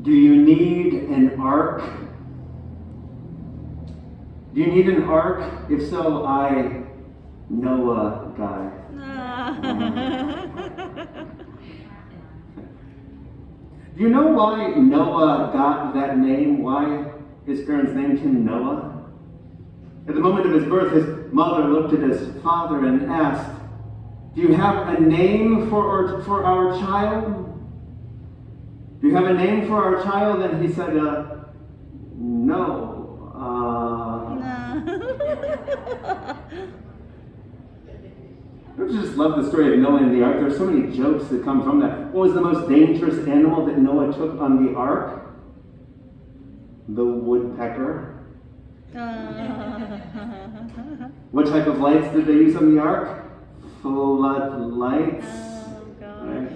Do you need an ark? Do you need an ark? If so, I know a guy. Do you know why Noah got that name? Why his parents named him Noah? At the moment of his birth, his mother looked at his father and asked, "Do you have a name for our child? Do you have a name for our child?" And he said, "No. Don't you just love the story of Noah and the ark? There's so many jokes that come from that. What was the most dangerous animal that Noah took on the ark? The woodpecker. What type of lights did they use on the ark? Floodlights. Oh, gosh. Right?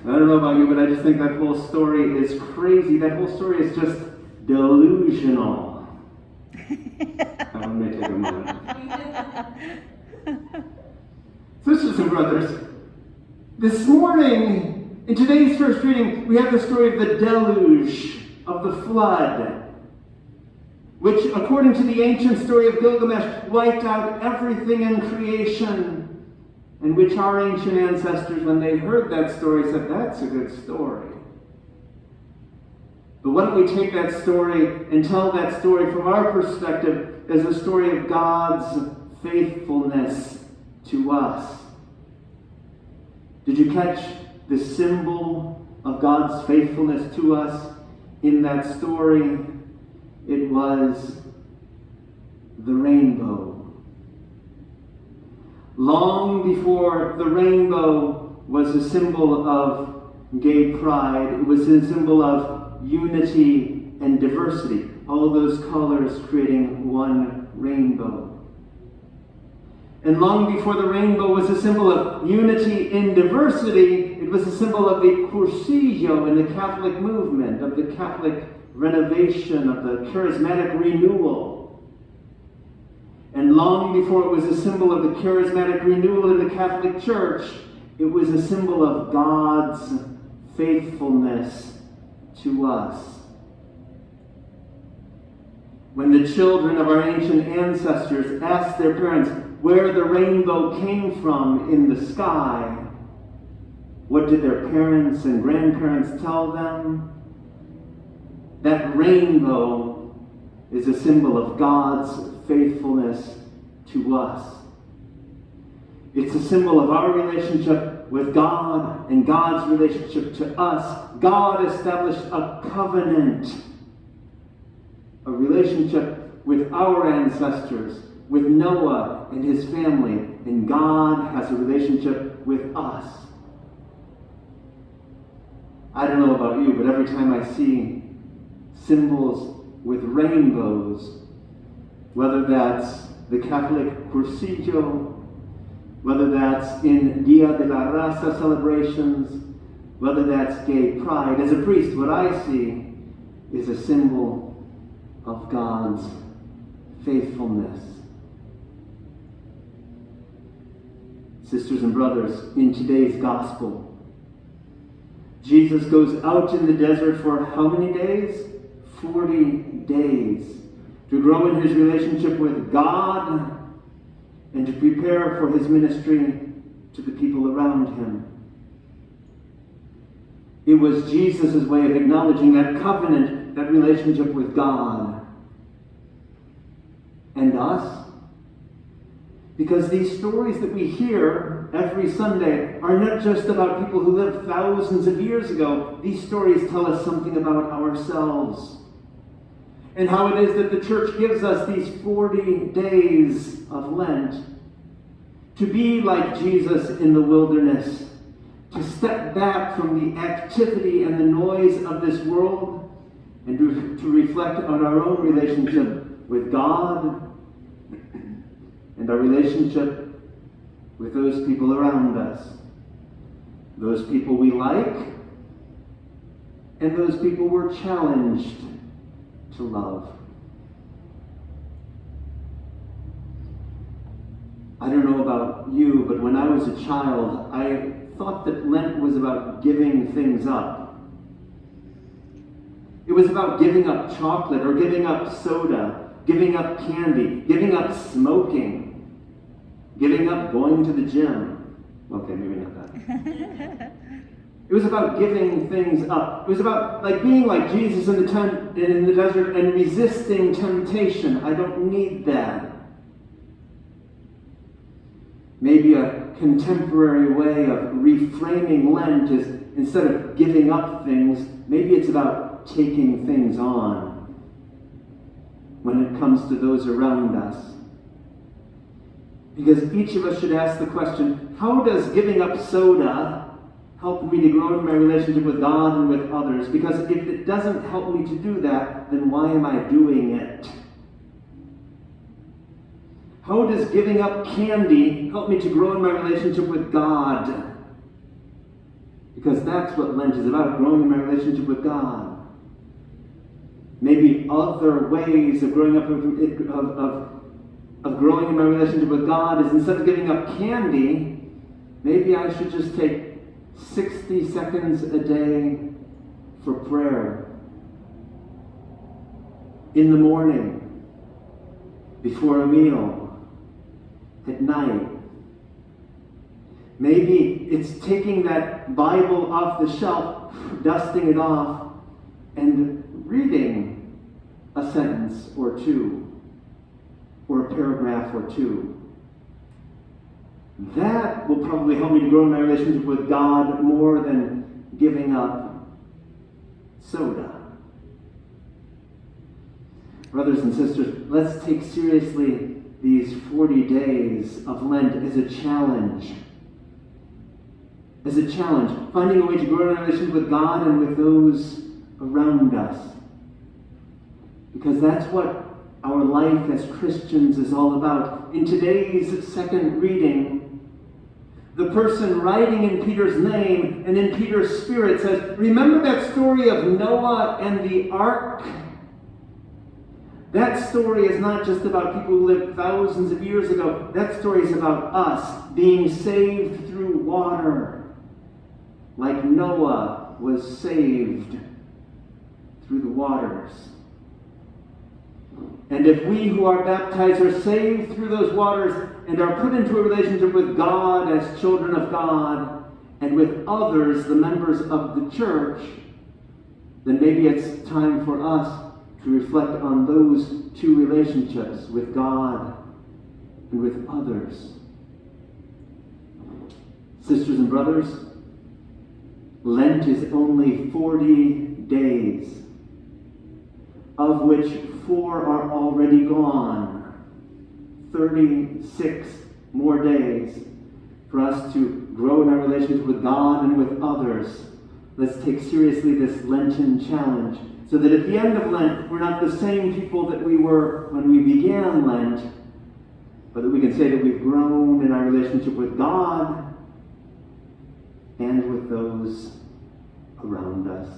I don't know about you, but I just think that whole story is crazy. That whole story is just delusional. That may take a moment. Sisters and brothers, this morning, in today's first reading, we have the story of the deluge, of the flood, which, according to the ancient story of Gilgamesh, wiped out everything in creation, and which our ancient ancestors, when they heard that story, said, "That's a good story." But why don't we take that story and tell that story from our perspective as a story of God's faithfulness to us. Did you catch the symbol of God's faithfulness to us in that story? It was the rainbow. Long before the rainbow was a symbol of gay pride, it was a symbol of unity and diversity. All those colors creating one rainbow. And long before the rainbow was a symbol of unity in diversity, it was a symbol of the cursillo in the Catholic movement, of the Catholic renovation, of the charismatic renewal. And long before it was a symbol of the charismatic renewal in the Catholic Church, it was a symbol of God's faithfulness to us. When the children of our ancient ancestors asked their parents where the rainbow came from in the sky, what did their parents and grandparents tell them? That rainbow is a symbol of God's faithfulness to us. It's a symbol of our relationship with God and God's relationship to us. God established a covenant, a relationship with our ancestors, with Noah and his family, and God has a relationship with us. I don't know about you, but every time I see symbols with rainbows, whether that's the Catholic cursillo, whether that's in Dia de la Raza celebrations, whether that's gay pride, as a priest, what I see is a symbol of God's faithfulness. Sisters and brothers, in today's gospel, Jesus goes out in the desert for how many days? 40 days. To grow in his relationship with God and to prepare for his ministry to the people around him. It was Jesus' way of acknowledging that covenant, that relationship with God. And us. Because these stories that we hear every Sunday are not just about people who lived thousands of years ago. These stories tell us something about ourselves. And how it is that the church gives us these 40 days of Lent to be like Jesus in the wilderness, to step back from the activity and the noise of this world and to reflect on our own relationship with God and our relationship with those people around us. Those people we like and those people we're challenged to love. I don't know about you, but when I was a child, I thought that Lent was about giving things up. It was about giving up chocolate or giving up soda, giving up candy, giving up smoking, giving up going to the gym. Okay, maybe not that. It was about giving things up. It was about being like Jesus in the desert and resisting temptation. I don't need that. Maybe a contemporary way of reframing Lent is, instead of giving up things, maybe it's about taking things on when it comes to those around us. Because each of us should ask the question, how does giving up soda help me to grow in my relationship with God and with others? Because if it doesn't help me to do that, then why am I doing it? How does giving up candy help me to grow in my relationship with God? Because that's what Lent is about, growing in my relationship with God. Maybe other ways of growing up of growing in my relationship with God is, instead of giving up candy, maybe I should just take 60 seconds a day for prayer. In the morning, before a meal, at night. Maybe it's taking that Bible off the shelf, dusting it off, and reading a sentence or two, or a paragraph or two. That will probably help me to grow in my relationship with God more than giving up soda. Brothers and sisters, let's take seriously these 40 days of Lent as a challenge. As a challenge, finding a way to grow in our relationship with God and with those around us. Because that's what our life as Christians is all about. In today's second reading, the person writing in Peter's name and in Peter's spirit says, remember that story of Noah and the ark? That story is not just about people who lived thousands of years ago. That story is about us being saved through water, like Noah was saved through the waters. And if we who are baptized are saved through those waters and are put into a relationship with God as children of God and with others, the members of the church, then maybe it's time for us to reflect on those two relationships with God and with others. Sisters and brothers, Lent is only 40 days, of which 4 are already gone. 36 more days for us to grow in our relationship with God and with others. Let's take seriously this Lenten challenge, so that at the end of Lent, we're not the same people that we were when we began Lent, but that we can say that we've grown in our relationship with God and with those around us.